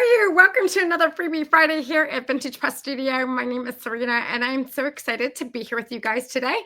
are you? Welcome to another Freebie Friday here at Vintage Press Studio. My name is Serena, and I'm so excited to be here with you guys today.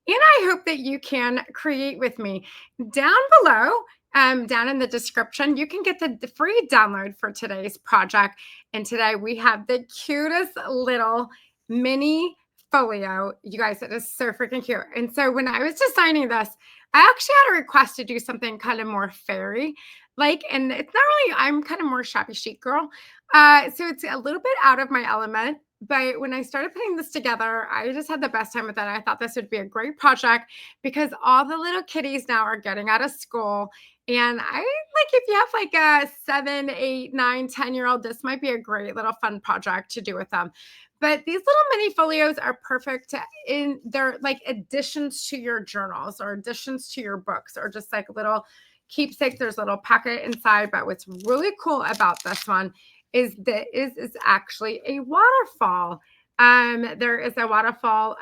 And I hope that you can create with me. Down below, down in the description, you can get the free download for today's project. And today we have the cutest little mini folio. You guys, it is so freaking cute. And so when I was designing this, I actually had a request to do something kind of more fairy like, and it's not really, I'm kind of more shabby chic girl. So it's a little bit out of my element. But when I started putting this together, I just had the best time with it. I thought this would be a great project because all the little kitties now are getting out of school. And I like if you have like a 7, 8, 9, 10-year-old, this might be a great little fun project to do with them. But these little mini folios are perfect in they're like additions to your journals or additions to your books or just like little keepsakes. There's a little pocket inside, but what's really cool about this one is that is actually a waterfall. There is a waterfall.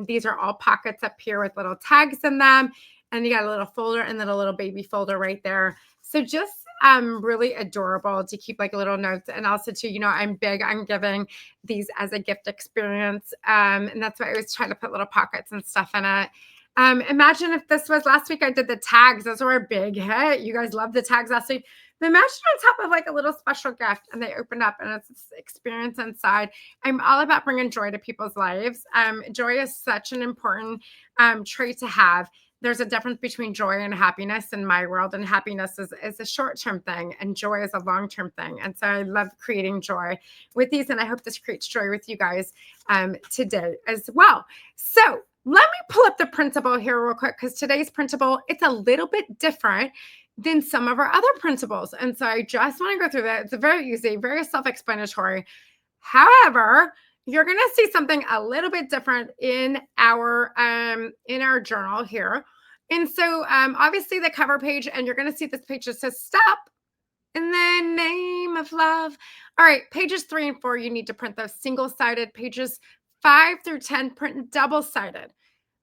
These are all pockets up here with little tags in them, and you got a little folder and then a little baby folder right there. So just really adorable to keep like little notes, and also too, you know, I'm big on giving these as a gift experience, and that's why I was trying to put little pockets and stuff in it. Imagine if this was last week, I did the tags. Those were a big hit. You guys loved the tags last week. But imagine on top of like a little special gift and they opened up and it's this experience inside. I'm all about bringing joy to people's lives. Joy is such an important trait to have. There's a difference between joy and happiness in my world, and happiness is a short-term thing and joy is a long-term thing. And so I love creating joy with these, and I hope this creates joy with you guys today as well. So let me pull up the printable here real quick because today's printable, it's a little bit different than some of our other printables. And so I just want to go through that. It's very easy, very self-explanatory. However, you're going to see something a little bit different in our journal here. And so obviously the cover page, and you're going to see this page that says stop in the name of love. All right, pages 3 and 4, you need to print those single-sided. Pages 5 through 10, print double-sided.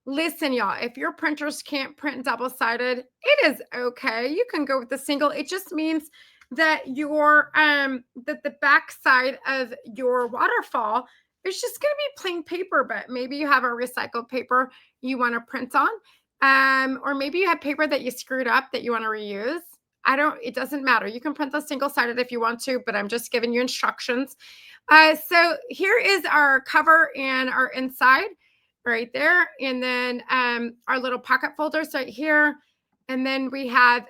Listen, y'all, if your printers can't print double-sided, it is okay. You can go with the single. It just means that your that the back side of your waterfall is just going to be plain paper, but maybe you have a recycled paper you want to print on, or maybe you have paper that you screwed up that you want to reuse. It doesn't matter. You can print the single-sided if you want to, but I'm just giving you instructions. So here is our cover and our inside right there. And then our little pocket folders right here. And then we have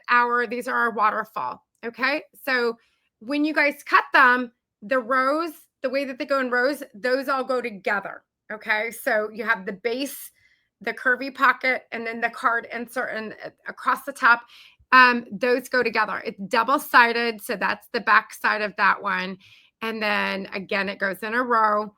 these are our waterfall. Okay. So when you guys cut them, the rows, the way that they go in rows, those all go together. Okay. So you have the base, the curvy pocket, and then the card insert and across the top. Those go together. It's double-sided. So that's the back side of that one. And then again, it goes in a row.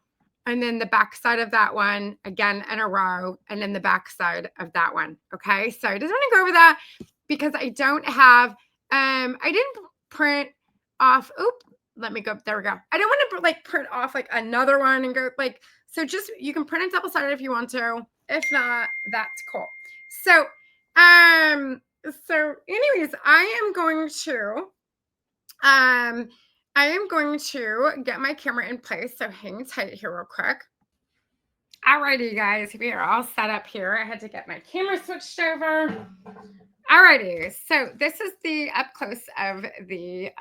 And then the back side of that one, again, in a row. And then the back side of that one. Okay. So I just want to go over that because I don't have, I didn't print off. Let me go. There we go. I don't want to like print off like another one and go like, so just, you can print it double-sided if you want to. If not, that's cool. So, anyways, I am going to get my camera in place. So hang tight here real quick. Alrighty, you guys, we are all set up here. I had to get my camera switched over. Alrighty, so this is the up close of the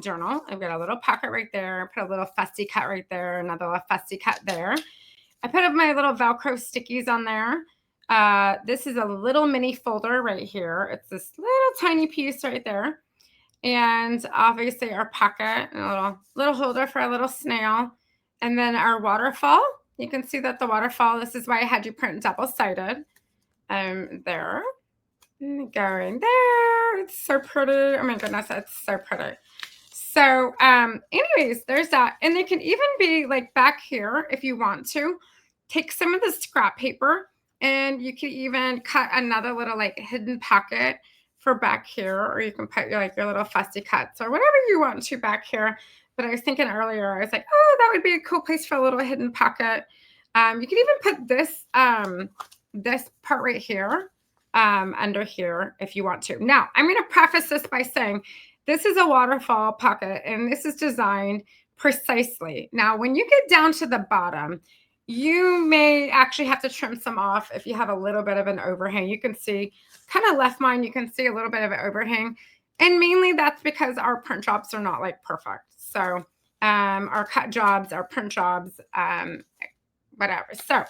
journal. I've got a little pocket right there. Put a little fussy cut right there. Another little fussy cut there. I put up my little Velcro stickies on there. This is a little mini folder right here. It's this little tiny piece right there. And obviously our pocket and a little holder for a little snail. And then our waterfall. You can see that the waterfall, this is why I had you print double-sided. There. Going there. It's so pretty. Oh my goodness, it's so pretty. So anyways, there's that. And they can even be like back here if you want to. Take some of the scrap paper and you can even cut another little like hidden pocket for back here, or you can put your little fussy cuts or whatever you want to back here. But I was thinking earlier, I was like, oh, that would be a cool place for a little hidden pocket. You can even put this this part right here under here if you want to. Now, I'm going to preface this by saying This is a waterfall pocket, and this is designed precisely. Now, when you get down to the bottom, you may actually have to trim some off if you have a little bit of an overhang. You can see, kind of left mine, you can see a little bit of an overhang. And mainly that's because our print jobs are not like perfect. So our cut jobs, our print jobs, whatever. So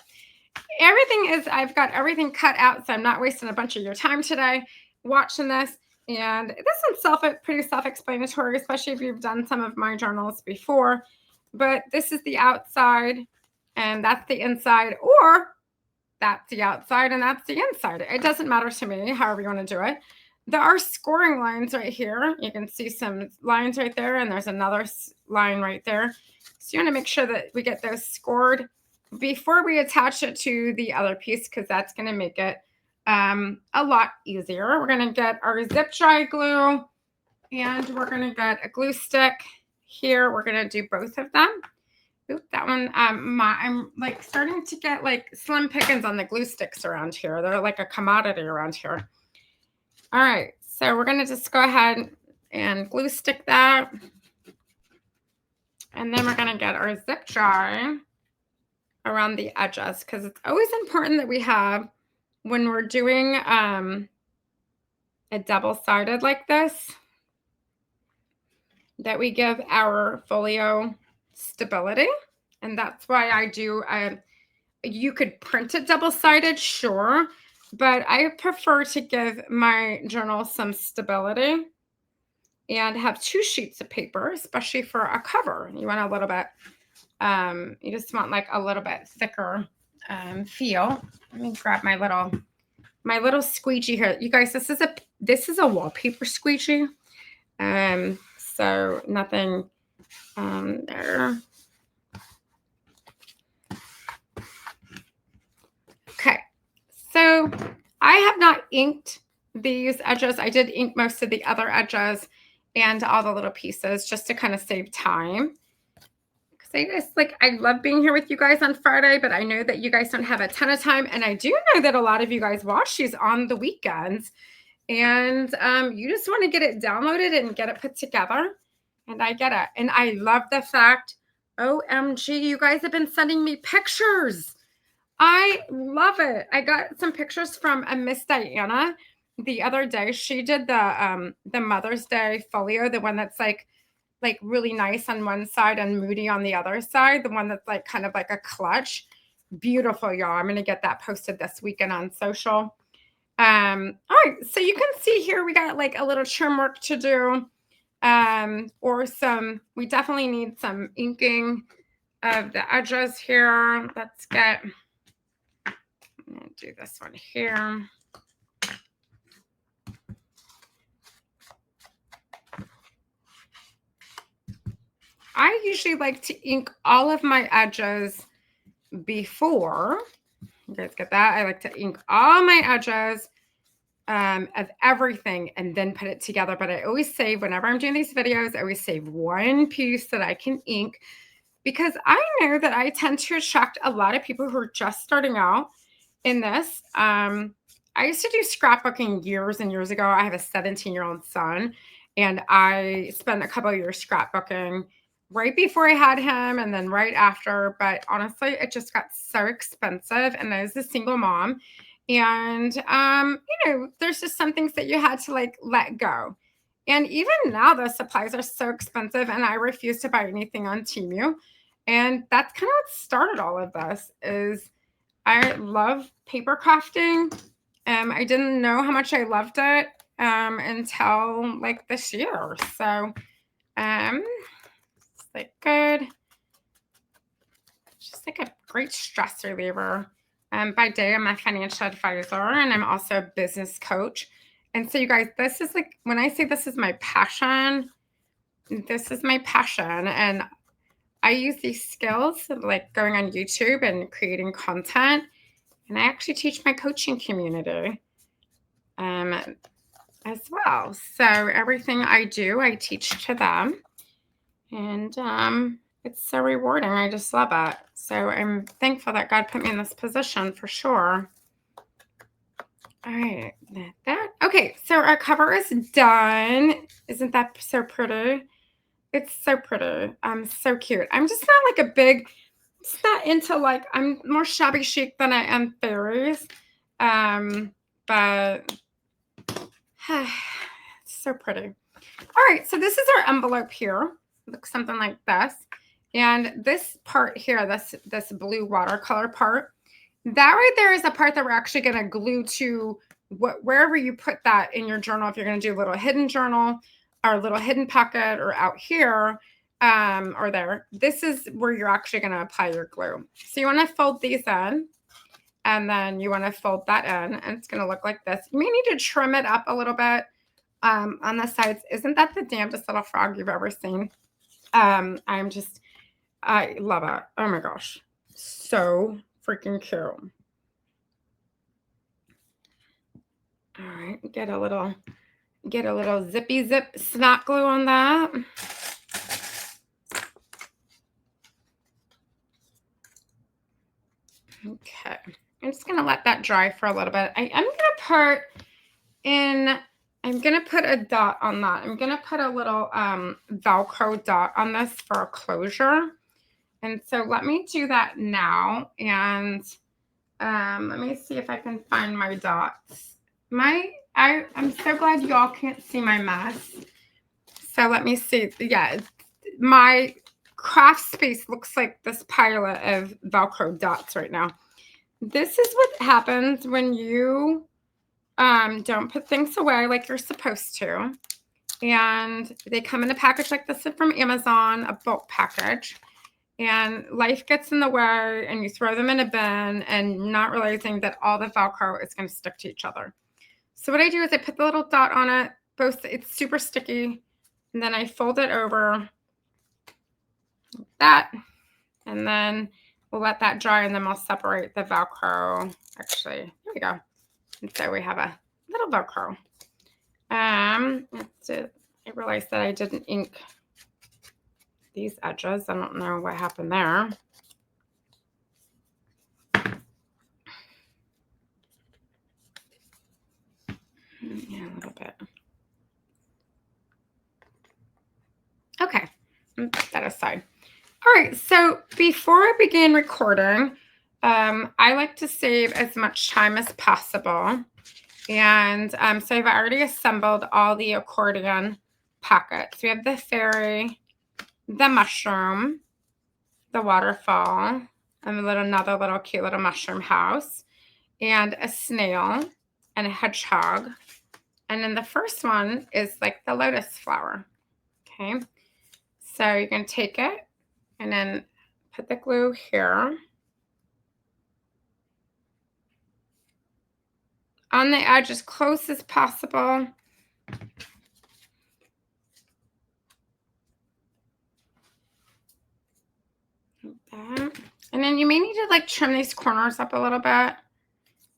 everything is, I've got everything cut out, so I'm not wasting a bunch of your time today watching this. And this one's pretty self-explanatory, especially if you've done some of my journals before. But this is the outside, and that's the inside, or that's the outside and that's the inside. It doesn't matter to me, however you want to do it. There are scoring lines right here. You can see some lines right there, and there's another line right there. So you want to make sure that we get those scored before we attach it to the other piece, because that's going to make it a lot easier. We're going to get our zip dry glue, and we're going to get a glue stick here. We're going to do both of them. Oop, that one, I'm like starting to get like slim pickings on the glue sticks around here. They're like a commodity around here. All right, so we're going to just go ahead and glue stick that. And then we're going to get our zip dry around the edges, because it's always important that we have, when we're doing a double-sided like this, that we give our folio stability. And that's why I do, you could print it double-sided, sure, but I prefer to give my journal some stability and have 2 sheets of paper, especially for a cover. You want a little bit, you just want like a little bit thicker feel. Let me grab my little squeegee here. You guys, this is a wallpaper squeegee. So nothing there. Okay, so I have not inked these edges. I did ink most of the other edges and all the little pieces just to kind of save time. I love being here with you guys on Friday, but I know that you guys don't have a ton of time. And I do know that a lot of you guys watch these on the weekends, and you just want to get it downloaded and get it put together. And I get it. And I love the fact, OMG, you guys have been sending me pictures. I love it. I got some pictures from a Miss Diana the other day. She did the Mother's Day folio, the one that's like really nice on one side and moody on the other side, the one that's like kind of like a clutch. Beautiful, y'all. I'm going to get that posted this weekend on social. All right, so you can see here we got like a little trim work to do, we definitely need some inking of the edges here. I'm going to do this one here. I usually like to ink all of my edges before. You guys get that? I like to ink all my edges of everything and then put it together. But I always save, whenever I'm doing these videos, I always save one piece that I can ink, because I know that I tend to attract a lot of people who are just starting out in this. I used to do scrapbooking years and years ago. I have a 17-year-old son, and I spent a couple of years scrapbooking right before I had him and then right after. But honestly, it just got so expensive. And I was a single mom. And, there's just some things that you had to like let go. And even now, the supplies are so expensive, and I refuse to buy anything on Temu. And that's kind of what started all of this. Is I love paper crafting. I didn't know how much I loved it until like this year. So, it's like good. It's just like a great stress reliever. By day, I'm a financial advisor, and I'm also a business coach. And so, you guys, this is like, when I say this is my passion, this is my passion. And I use these skills like going on YouTube and creating content. And I actually teach my coaching community as well. So everything I do, I teach to them. And it's so rewarding. I just love it. So I'm thankful that God put me in this position for sure. All right, that. Okay, so our cover is done. Isn't that so pretty? It's so pretty. So cute. I'm just not like a big, just not into like, I'm more shabby chic than I am fairies. But it's so pretty. All right, so this is our envelope here. Looks something like this. And this part here, this blue watercolor part, that right there is the part that we're actually going to glue to wherever you put that in your journal. If you're going to do a little hidden journal or a little hidden pocket or out here or there, this is where you're actually going to apply your glue. So you want to fold these in. And then you want to fold that in, and it's going to look like this. You may need to trim it up a little bit on the sides. Isn't that the damnedest little frog you've ever seen? I love it. Oh my gosh. So freaking cute. All right, get a little zippy zip snot glue on that. Okay, I'm just gonna let that dry for a little bit. I'm gonna put a dot on that. I'm gonna put a little Velcro dot on this for a closure. And so let me do that now. And let me see if I can find my dots. I'm so glad y'all can't see my mess. So let me see. Yeah, my craft space looks like this pile of Velcro dots right now. This is what happens when you don't put things away like you're supposed to. And they come in a package like this from Amazon, a bulk package. And life gets in the way and you throw them in a bin and not realizing that all the Velcro is going to stick to each other. So what I do is I put the little dot on it. It's super sticky. And then I fold it over like that. And then we'll let that dry and then we'll separate the Velcro. Actually, here we go. And so we have a little Velcro. That's it. I realized that I didn't ink these edges. I don't know what happened there. Yeah, a little bit. Okay, put that aside. All right, so before I begin recording, I like to save as much time as possible. And so I've already assembled all the accordion pockets. We have the fairy, the mushroom, the waterfall, and another little cute little mushroom house, and a snail and a hedgehog. And then the first one is like the lotus flower. Okay, so you're going to take it and then put the glue here on the edge as close as possible. Like that. And then you may need to like trim these corners up a little bit.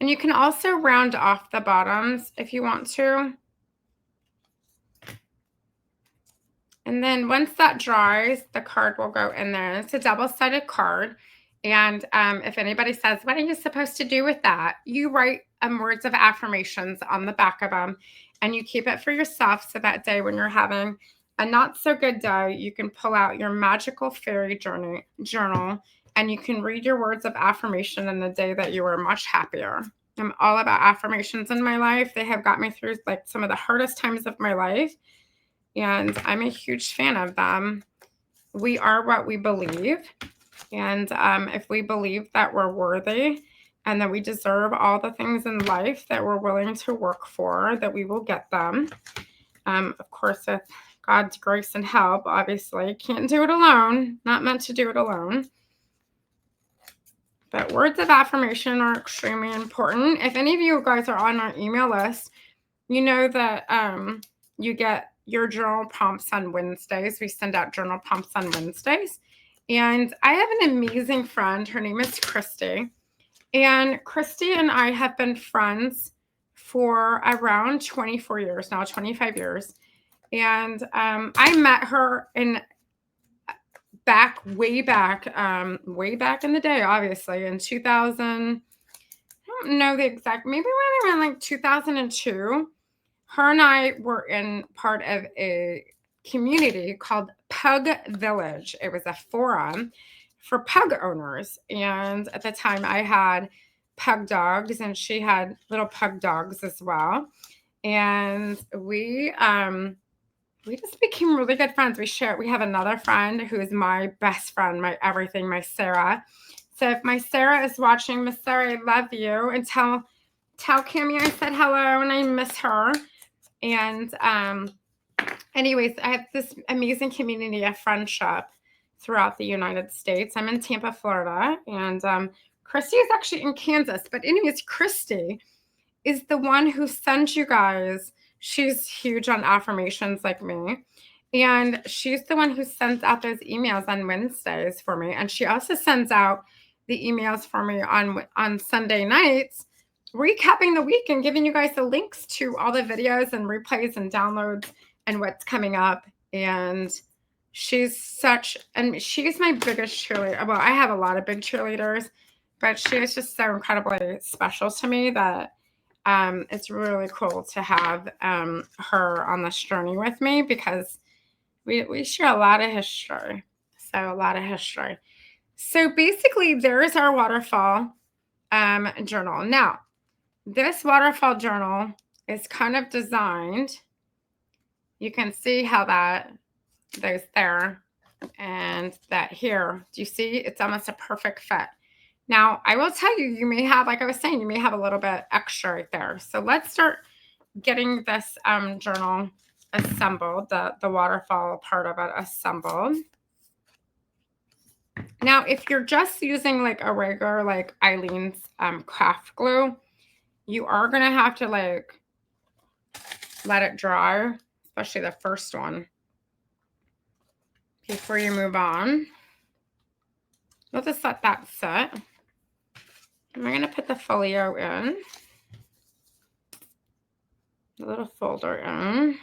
And you can also round off the bottoms if you want to. And then once that dries, the card will go in there. It's a double-sided card. And if anybody says, what are you supposed to do with that? You write words of affirmations on the back of them and you keep it for yourself. So that day when you're having a not so good day, you can pull out your magical fairy journal and you can read your words of affirmation in the day that you are much happier. I'm all about affirmations in my life. They have got me through like some of the hardest times of my life. And I'm a huge fan of them. We are what we believe. And if we believe that we're worthy and that we deserve all the things in life that we're willing to work for, that we will get them. Of course, with God's grace and help, obviously, can't do it alone. Not meant to do it alone. But words of affirmation are extremely important. If any of you guys are on our email list, you know that you get your journal prompts on Wednesdays. We send out journal prompts on Wednesdays. And I have an amazing friend. Her name is Christy. And Christy and I have been friends for around 24 years now, 25 years. And I met her way back in the day, obviously, in 2000. I don't don't know the exact, maybe around like 2002. Her and I were in part of a community called Pug Village. It was a forum for pug owners. And at the time, I had pug dogs, and she had little pug dogs as well. And we just became really good friends. We have another friend who is my best friend, my everything, my Sarah. So if my Sarah is watching, Miss Sarah, I love you. And tell Cammie I said hello and I miss her. And anyways, I have this amazing community of friendship throughout the United States. I'm in Tampa, Florida, and Christy is actually in Kansas. But anyways, Christy is the one who sends you guys. She's huge on affirmations like me. And she's the one who sends out those emails on Wednesdays for me. And she also sends out the emails for me on Sunday nights, recapping the week and giving you guys the links to all the videos and replays and downloads and what's coming up. And she's my biggest cheerleader. Well, I have a lot of big cheerleaders, but she is just so incredibly special to me that it's really cool to have her on this journey with me, because we share a lot of history. So basically, there's our waterfall journal. Now, this waterfall journal is kind of designed. You can see how there's there and that here. Do you see? It's almost a perfect fit. Now, I will tell you, you may have, like I was saying, you may have a little bit extra right there. So let's start getting this journal assembled, the waterfall part of it assembled. Now, if you're just using like a regular, like Eileen's craft glue, you are going to have to like let it dry, especially the first one, before you move on. We'll just let that sit. And we're going to put the folio in, the little folder in.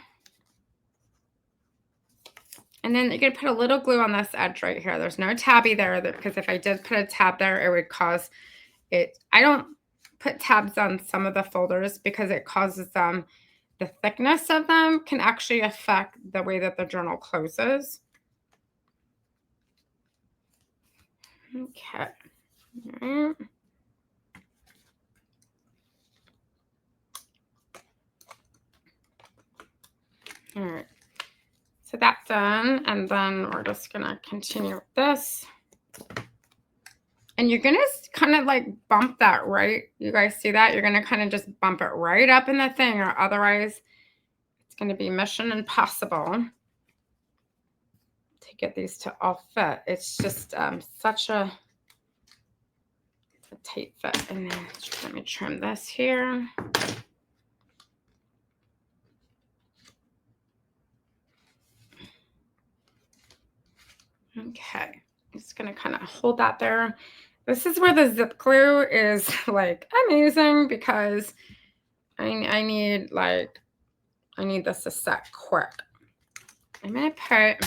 And then you're going to put a little glue on this edge right here. There's no tabby there, because if I did put a tab there, it would cause it. I don't put tabs on some of the folders because it causes the thickness of them can actually affect the way that the journal closes. Okay. All right. So that's done, and then we're just going to continue with this. And you're going to kind of like bump that, right? You guys see that? You're going to kind of just bump it right up in the thing, or otherwise it's going to be mission impossible to get these to all fit. It's just such a tight fit. And then let me trim this here. Okay, I'm just going to kind of hold that there. This is where the zip glue is like amazing, because I need this to set quick. I'm going to put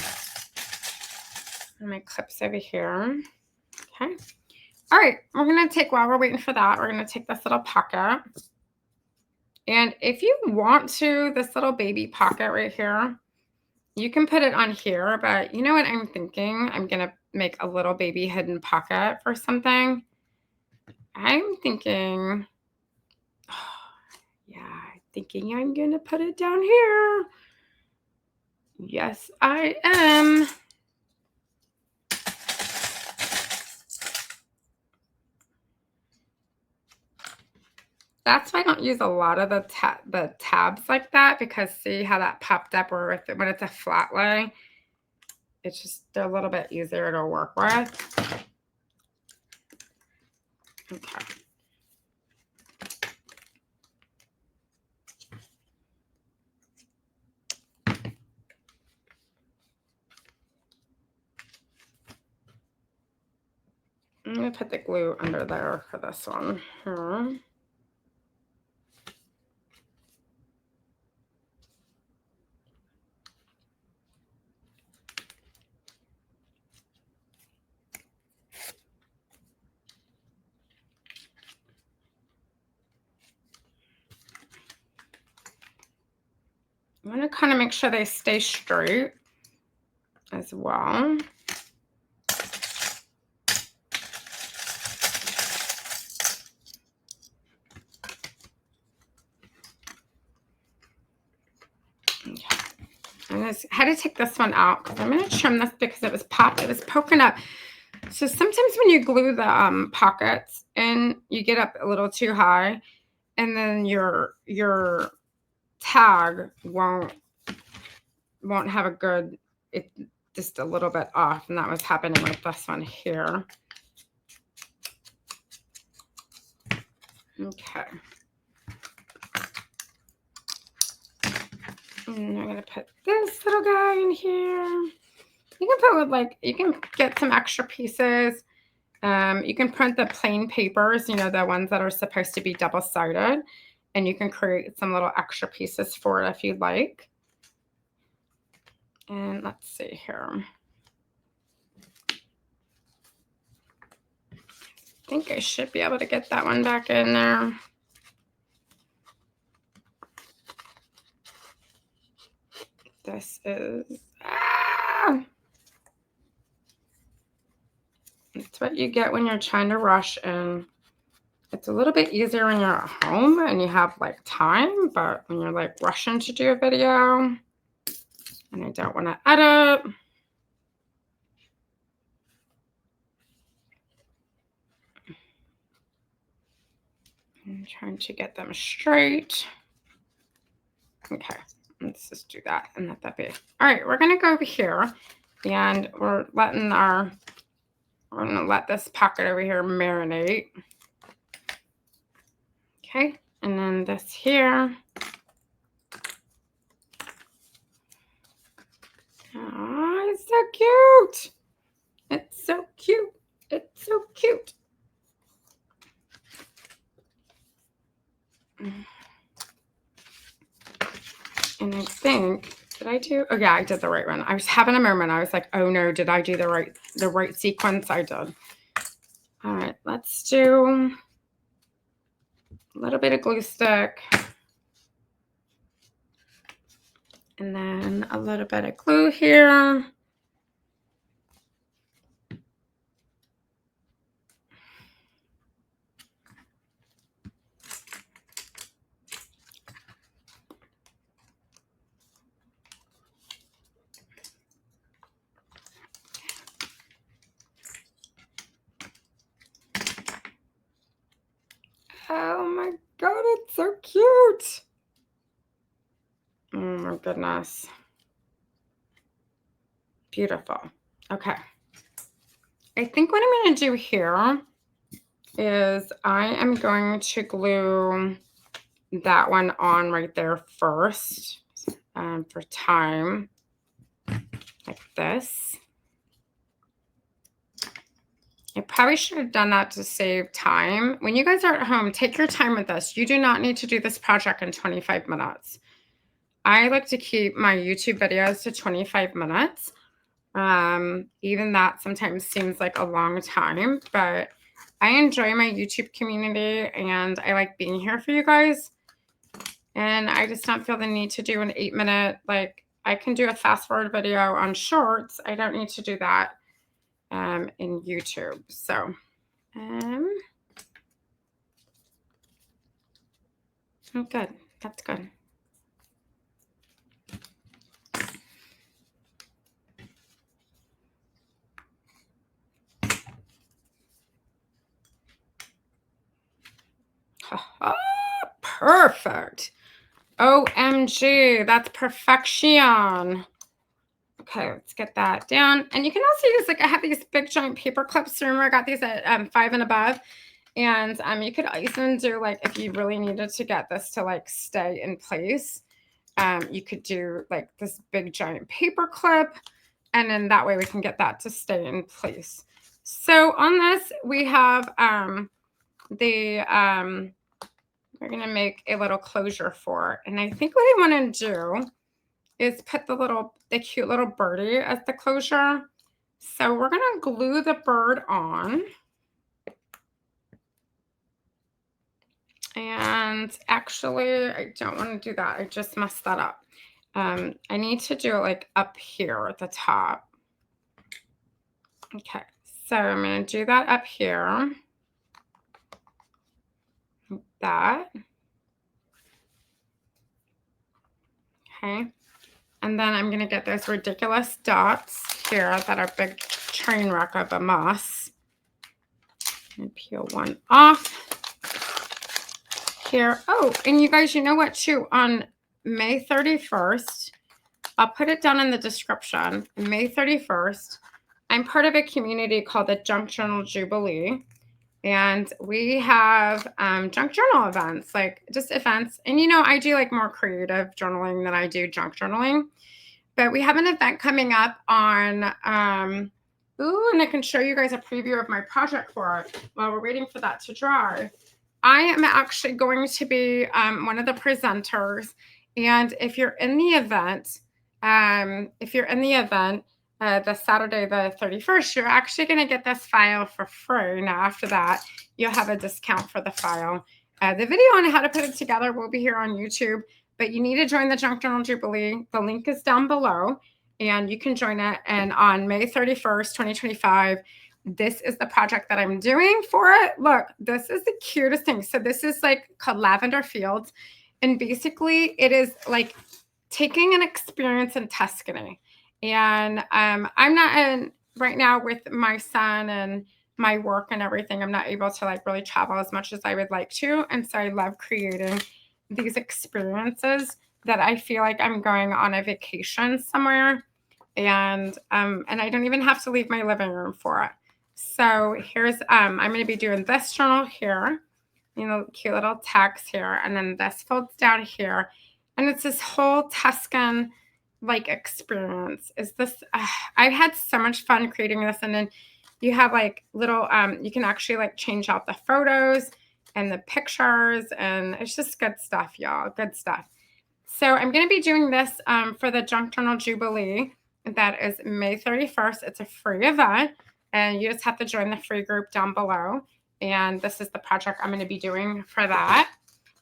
my clips over here. Okay. All right, we're going to take, while we're waiting for that, we're going to take this little pocket. And if you want to, this little baby pocket right here, you can put it on here, but you know what I'm thinking? I'm going to make a little baby hidden pocket for something. I'm thinking, I'm going to put it down here. Yes, I am. That's why I don't use a lot of the tabs like that, because see how that popped up, or when it's a flat lay, it's just a little bit easier to work with. Okay. I'm going to put the glue under there for this one. want to kind of make sure they stay straight as well. Okay. I had to take this one out because I'm going to trim this because it was poking up. So sometimes when you glue the pockets in, you get up a little too high, and then your tag won't have a good, it just a little bit off, and that was happening with this one here. Okay. And I'm gonna put this little guy in here. You can put with you can get some extra pieces. You can print the plain papers, you know, the ones that are supposed to be double-sided, and you can create some little extra pieces for it if you'd like. And let's see here. I think I should be able to get that one back in there. This is, it's what you get when you're trying to rush, and it's a little bit easier when you're at home and you have like time, but when you're like rushing to do a video and I don't want to edit. I'm trying to get them straight. Okay, let's just do that and let that be. All right, we're gonna go over here, and we're gonna let this pocket over here marinate. Okay, and then this here. Oh, it's so cute. It's so cute. It's so cute. And I think, did I do? Oh yeah, I did the right one. I was having a moment. I was like, oh no, did I do the right sequence? I did. All right, let's do a little bit of glue stick. And then a little bit of glue here. Oh my God, it's so cute. Oh my goodness. Beautiful. Okay. I think what I'm going to do here is I am going to glue that one on right there first for time, like this. I probably should have done that to save time. When you guys are at home, take your time with this. You do not need to do this project in 25 minutes. I like to keep my YouTube videos to 25 minutes. Even that sometimes seems like a long time, but I enjoy my YouTube community and I like being here for you guys. And I just don't feel the need to do an 8-minute, like I can do a fast forward video on shorts. I don't need to do that in YouTube. So, oh, good. That's good. Perfect. OMG, that's perfection. Okay, let's get that down. And you can also use, like, I have these big giant paper clips. Remember, I got these at 5 and above. And you could even do, like, if you really needed to get this to, like, stay in place, you could do, like, this big giant paper clip. And then that way we can get that to stay in place. So on this, we have we're going to make a little closure for it. And I think what I want to do is put the cute little birdie as the closure. So we're going to glue the bird on. And actually, I don't want to do that. I just messed that up. I need to do it like up here at the top. Okay, so I'm going to do that up here. Like that. Okay. And then I'm going to get those ridiculous dots here that are big train wreck of a mess. And peel one off here. Oh, and you guys, you know what too? On May 31st, I'll put it down in the description. May 31st, I'm part of a community called the Junk Journal Jubilee. And we have junk journal events, like just events. And, you know, I do like more creative journaling than I do junk journaling. But we have an event coming up on, ooh, and I can show you guys a preview of my project for it while we're waiting for that to dry. I am actually going to be one of the presenters. And if you're in the event, the Saturday, the 31st, you're actually going to get this file for free. Now, after that, you'll have a discount for the file. The video on how to put it together will be here on YouTube, but you need to join the Junk Journal Jubilee. The link is down below, and you can join it. And on May 31st, 2025, this is the project that I'm doing for it. Look, this is the cutest thing. So this is like called Lavender Fields. And basically, it is like taking an experience in Tuscany. And I'm not in right now with my son and my work and everything. I'm not able to like really travel as much as I would like to. And so I love creating these experiences that I feel like I'm going on a vacation somewhere. And I don't even have to leave my living room for it. So here's, I'm going to be doing this journal here, you know, cute little text here. And then this folds down here. And it's this whole Tuscan like experience. Is this, I had so much fun creating this. And then you have like little, you can actually like change out the photos and the pictures. And it's just good stuff, y'all. Good stuff. So I'm going to be doing this for the Junk Journal Jubilee. That is May 31st. It's a free event. And you just have to join the free group down below. And this is the project I'm going to be doing for that.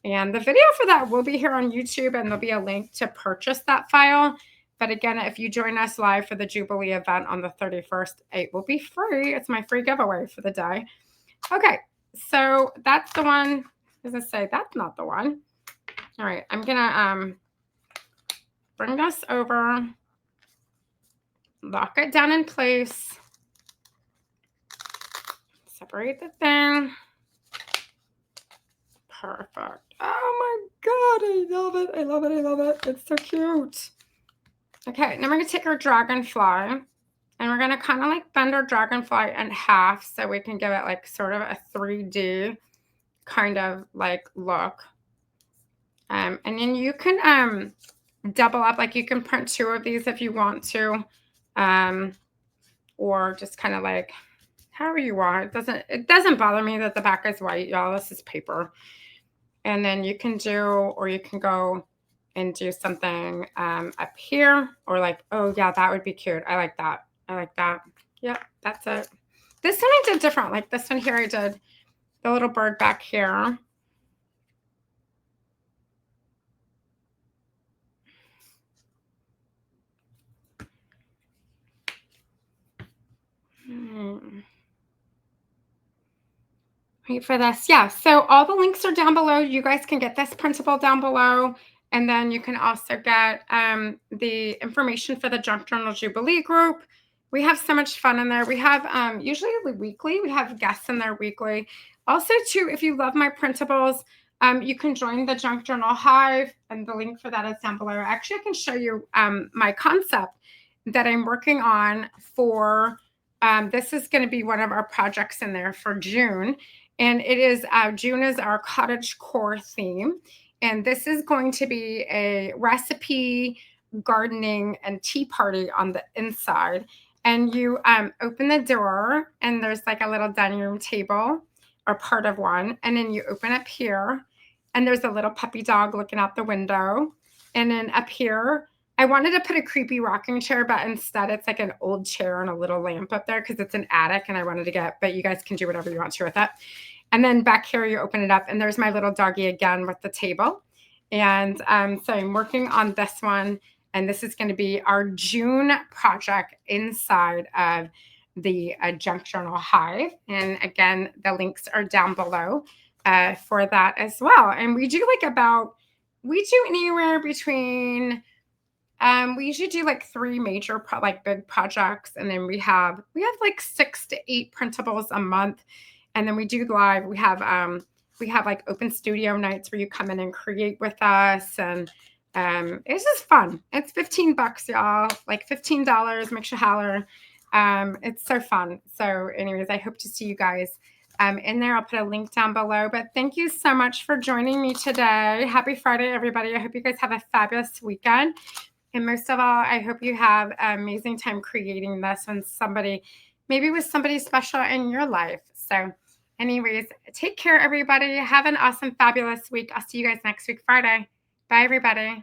And the video for that will be here on YouTube, and there'll be a link to purchase that file. But again, if you join us live for the Jubilee event on the 31st, it will be free. It's my free giveaway for the day. Okay, so that's the one. Does it say that's not the one? All right, I'm going to bring this over, lock it down in place. Separate the thing. Perfect. Oh my God, I love it. I love it. I love it. It's so cute. Okay, now we're going to take our dragonfly and we're going to kind of like bend our dragonfly in half so we can give it like sort of a 3D kind of like look. And then you can double up, like you can print 2 of these if you want to, or just kind of like however you want. It doesn't bother me that the back is white, y'all. This is paper. And then you can do, or you can go and do something up here, or like, oh yeah, that would be cute. I like that. I like that. Yep, that's it. This one I did different. Like this one here, I did the little bird back here. Wait for this. Yeah. So all the links are down below. You guys can get this printable down below. And then you can also get the information for the Junk Journal Jubilee group. We have so much fun in there. We have usually weekly. We have guests in there weekly. Also, too, if you love my printables, you can join the Junk Journal Hive. And the link for that is down below. Actually, I can show you my concept that I'm working on for, this is going to be one of our projects in there for June. And it is, June is our cottage core theme. And this is going to be a recipe, gardening, and tea party on the inside. And you open the door, and there's like a little dining room table, or part of one. And then you open up here, and there's a little puppy dog looking out the window. And then up here, I wanted to put a creepy rocking chair, but instead it's like an old chair and a little lamp up there because it's an attic, and I wanted to get, but you guys can do whatever you want to with it. And then back here, you open it up, and there's my little doggy again with the table. And so I'm working on this one. And this is going to be our June project inside of the junk journal Hive. And again, the links are down below for that as well. And we do we do anywhere between we usually do like three major like big projects, and then we have like 6 to 8 printables a month, and then we do live. We have like open studio nights where you come in and create with us, and it's just fun. It's $15, y'all. Like $15 makes you holler. It's so fun. So, anyways, I hope to see you guys in there. I'll put a link down below. But thank you so much for joining me today. Happy Friday, everybody. I hope you guys have a fabulous weekend. And most of all, I hope you have an amazing time creating this on maybe with somebody special in your life. So, anyways, take care, everybody. Have an awesome, fabulous week. I'll see you guys next week, Friday. Bye, everybody.